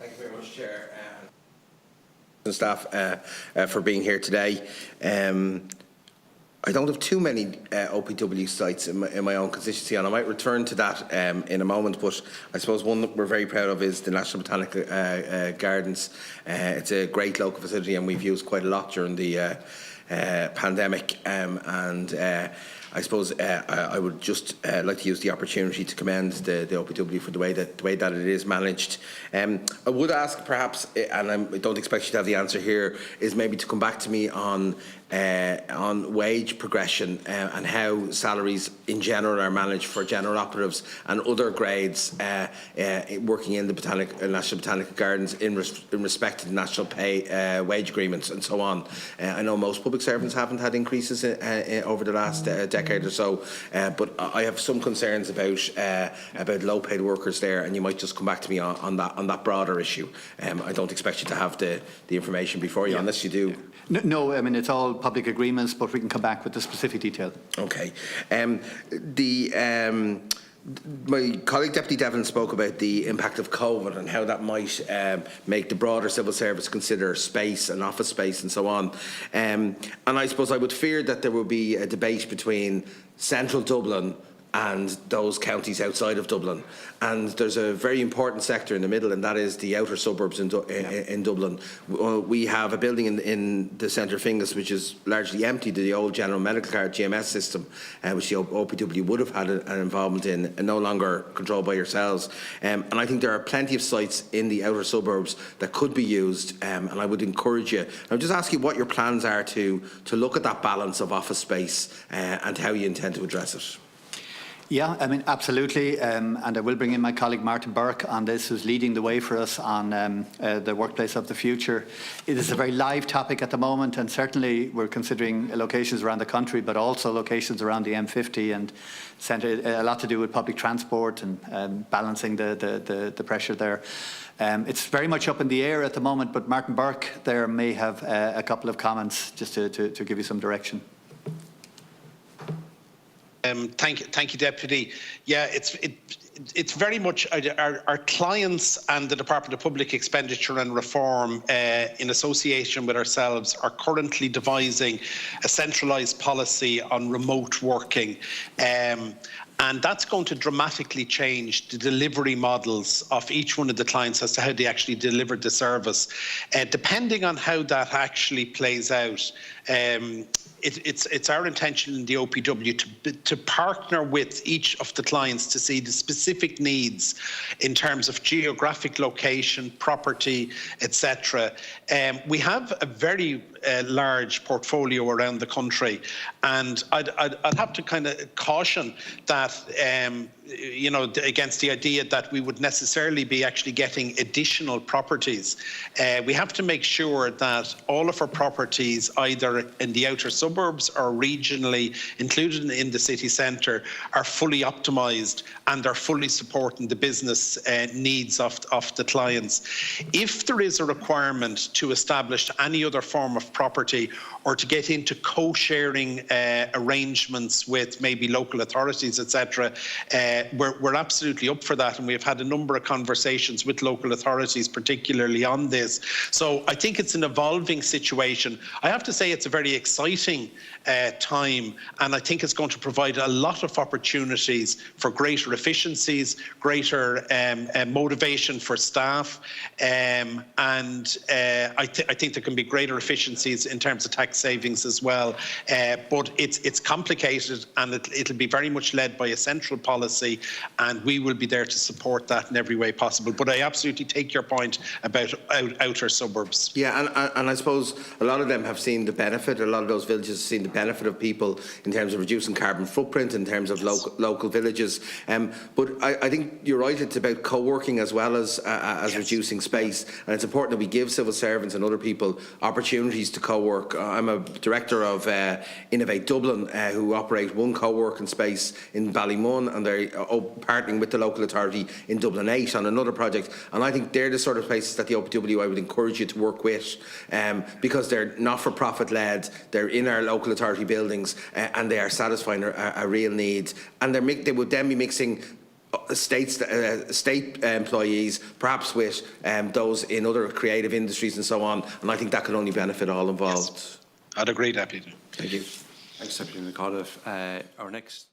Thank you very much, Chair. And staff for being here today. I don't have too many OPW sites in my own constituency, and I might return to that in a moment, but I suppose one that we're very proud of is the National Botanical Gardens. It's a great local facility, and we've used quite a lot during the pandemic, I suppose I would just like to use the opportunity to commend the OPW for the way that it is managed. I would ask perhaps, and I don't expect you to have the answer here, is maybe to come back to me on wage progression and how salaries in general are managed for general operatives and other grades working in the National Botanical Gardens in respect to the national pay wage agreements and so on. I know most public servants haven't had increases over the last decade or so, but I have some concerns about low-paid workers there, and you might just come back to me on that broader issue. I don't expect you to have the information before you, unless you do. No, I mean, it's all public agreements, but we can come back with the specific detail. Okay. My colleague Deputy Devlin spoke about the impact of COVID and how that might make the broader civil service consider space and office space and so on. And I suppose I would fear that there will be a debate between central Dublin and those counties outside of Dublin. And there's a very important sector in the middle, and that is the outer suburbs in Dublin. We have a building in the centre of Finglas which is largely empty, the old General Medical Card GMS system, which the OPW would have had an involvement in, and no longer controlled by yourselves. And I think there are plenty of sites in the outer suburbs that could be used, and I would encourage you. I'll just ask you what your plans are to look at that balance of office space and how you intend to address it. Yeah, I mean, absolutely, and I will bring in my colleague Martin Burke on this, who's leading the way for us on the workplace of the future. It is a very live topic at the moment, and certainly we're considering locations around the country, but also locations around the M50 and a lot to do with public transport and balancing the pressure there. It's very much up in the air at the moment, but Martin Burke there may have a couple of comments just to give you some direction. Thank you, Deputy. Yeah, it's very much our clients and the Department of Public Expenditure and Reform, in association with ourselves, are currently devising a centralised policy on remote working. And that's going to dramatically change the delivery models of each one of the clients as to how they actually deliver the service. Depending on how that actually plays out, it's our intention in the OPW to partner with each of the clients to see the specific needs in terms of geographic location, property, etc. We have a very large portfolio around the country, and I'd have to kind of caution that against the idea that we would necessarily be actually getting additional properties. We have to make sure that all of our properties, either in the outer suburbs or regionally included in the city centre, are fully optimised and are fully supporting the business needs of the clients. If there is a requirement to establish any other form of property or to get into co-sharing arrangements with maybe local authorities, etc., we're absolutely up for that, and we've had a number of conversations with local authorities, particularly on this. So I think it's an evolving situation. I have to say it's a very exciting time, and I think it's going to provide a lot of opportunities for greater efficiencies, greater motivation for staff, and I think there can be greater efficiencies in terms of tax savings as well. But it's complicated, and it'll be very much led by a central policy, and we will be there to support that in every way possible. But I absolutely take your point about outer suburbs. Yeah, and I suppose a lot of them have seen the benefit. A lot of those villages have seen the benefit of people in terms of reducing carbon footprint, in terms of local villages. But I think you're right. It's about co-working as well as yes, reducing space, and it's important that we give civil servants and other people opportunities to co-work. I'm a director of Innovate Dublin, who operate one co-working space in Ballymun, and they're partnering with the local authority in Dublin 8 on another project. And I think they're the sort of places that the OPW I would encourage you to work with, because they're not-for-profit led, they're in our local authority buildings, and they are satisfying a real need. And they would then be mixing state employees, perhaps with those in other creative industries and so on. And I think that could only benefit all involved. Yes. I'd agree, Deputy. Thank you. Thanks, Deputy McAuliffe. Our next